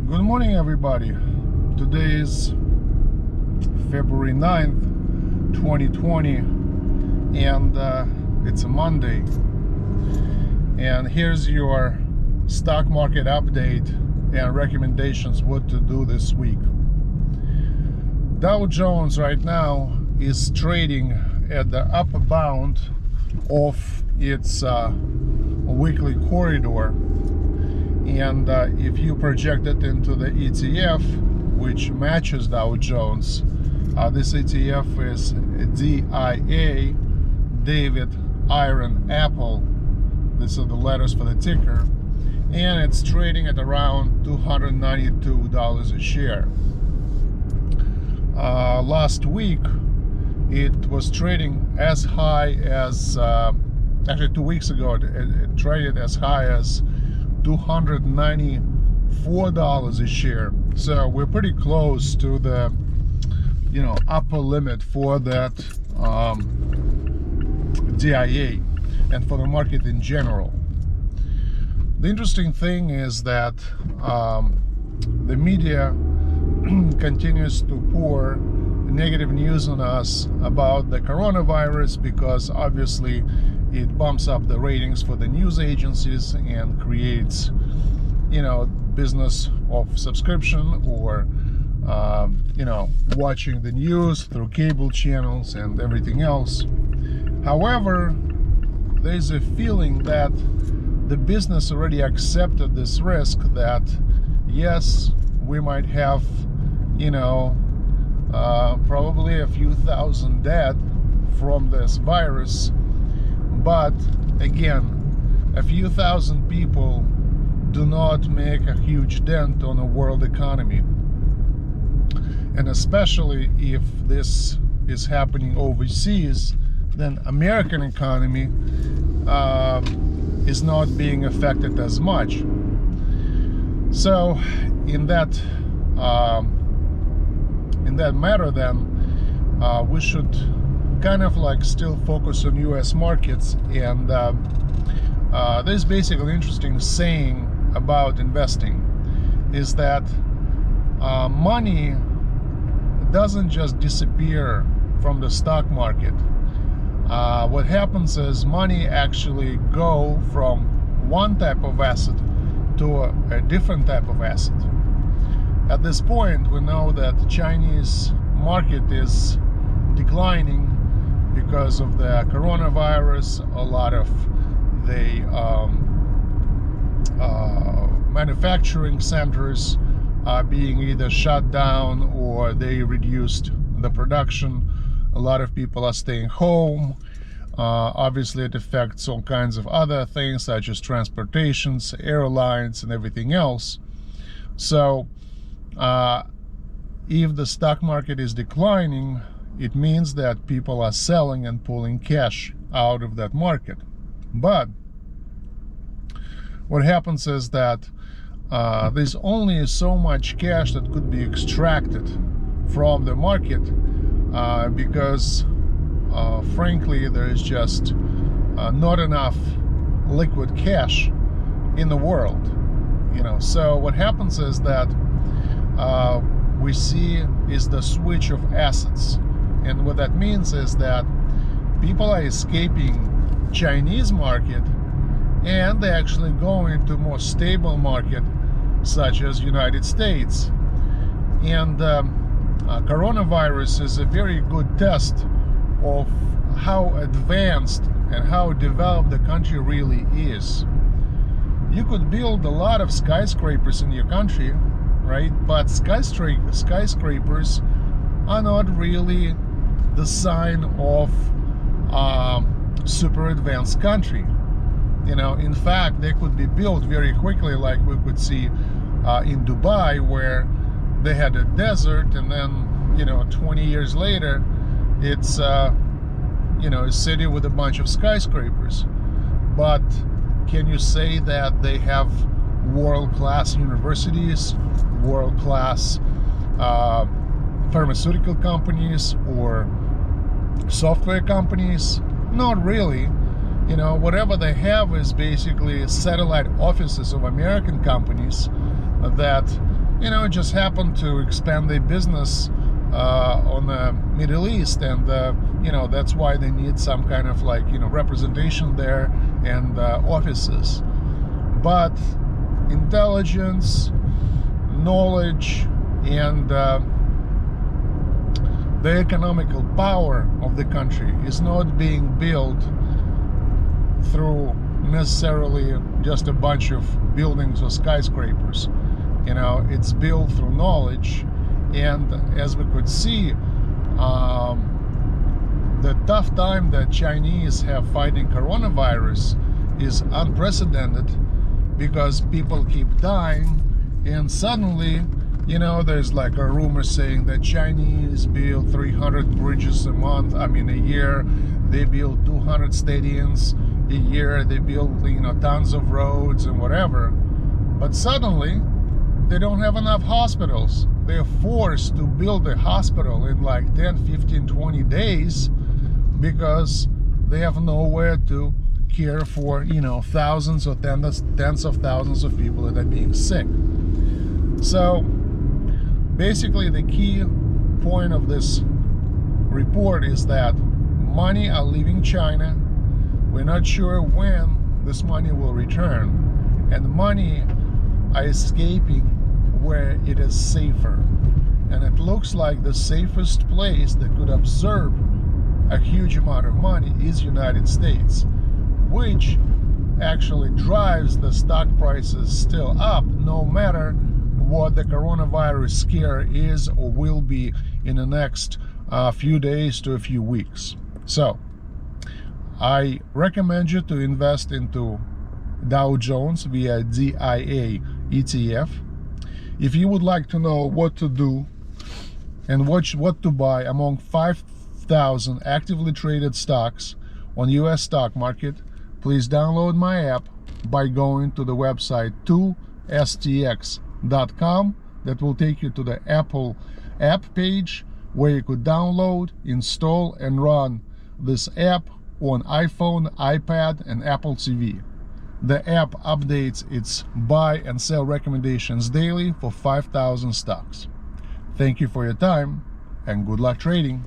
Good morning, everybody. Today is February 9th, 2020, and it's a Monday. And here's your stock market update and recommendations what to do this week. Dow Jones right now is trading at the upper bound of its weekly corridor. And if you project it into the ETF, which matches Dow Jones, this ETF is DIA, David, Iron, Apple. These are the letters for the ticker. And it's trading at around $292 a share. Last week, it was trading as high as, actually 2 weeks ago, it traded as high as $294 a share. So we're pretty close to the upper limit for that DIA and for the market in general. The interesting thing is that the media continues to pour negative news on us about the coronavirus, because obviously it bumps up the ratings for the news agencies and creates, business of subscription or, watching the news through cable channels and everything else. However, there's a feeling that the business already accepted this risk that, yes, we might have, probably a few thousand dead from this virus. But again, a few thousand people do not make a huge dent on a world economy. And especially if this is happening overseas, then American economy is not being affected as much. So in that matter, then we should kind of still focus on US markets. And there's basically an interesting saying about investing is that money doesn't just disappear from the stock market. What happens is money actually go from one type of asset to a different type of asset. At this point, we know that the Chinese market is declining because of the coronavirus. A lot of the manufacturing centers are being either shut down or they reduced the production. A lot of people are staying home. Obviously, it affects all kinds of other things such as transportations, airlines, and everything else. So if the stock market is declining, it means that people are selling and pulling cash out of that market. But what happens is that there's only so much cash that could be extracted from the market because frankly there is just not enough liquid cash in the world. So what happens is that we see is the switch of assets. And what that means is that people are escaping Chinese market and they actually go into more stable market such as United States. And coronavirus is a very good test of how advanced and how developed the country really is. You could build a lot of skyscrapers in your country, right? But skyscrapers are not really the sign of super advanced country. In fact, they could be built very quickly, like we could see in Dubai, where they had a desert, and then 20 years later, it's a city with a bunch of skyscrapers. But can you say that they have world-class universities, world-class pharmaceutical companies, or software companies? Not really. Whatever they have is basically satellite offices of American companies that just happened to expand their business on the Middle East, and that's why they need some kind of representation there and offices. But intelligence, knowledge, and the economical power of the country is not being built through necessarily just a bunch of buildings or skyscrapers. It's built through knowledge. And as we could see, the tough time that Chinese have fighting coronavirus is unprecedented, because people keep dying, and suddenly there's a rumor saying that Chinese build 300 bridges a year. They build 200 stadiums a year. They build tons of roads and whatever. But suddenly they don't have enough hospitals. They're forced to build a hospital in 10, 15, 20 days because they have nowhere to care for thousands or tens of thousands of people that are being sick. So basically the key point of this report is that money are leaving China. We're not sure when this money will return, and money are escaping where it is safer. And it looks like the safest place that could absorb a huge amount of money is United States, which actually drives the stock prices still up, no matter what the coronavirus scare is or will be in the next few days to a few weeks. So I recommend you to invest into Dow Jones via DIA ETF. If you would like to know what to do and what to buy among 5,000 actively traded stocks on US stock market, please download my app by going to the website 2stx.com. That will take you to the Apple app page, where you could download, install, and run this app on iPhone, iPad, and Apple TV. The app updates its buy and sell recommendations daily for 5,000 stocks. Thank you for your time, and good luck trading.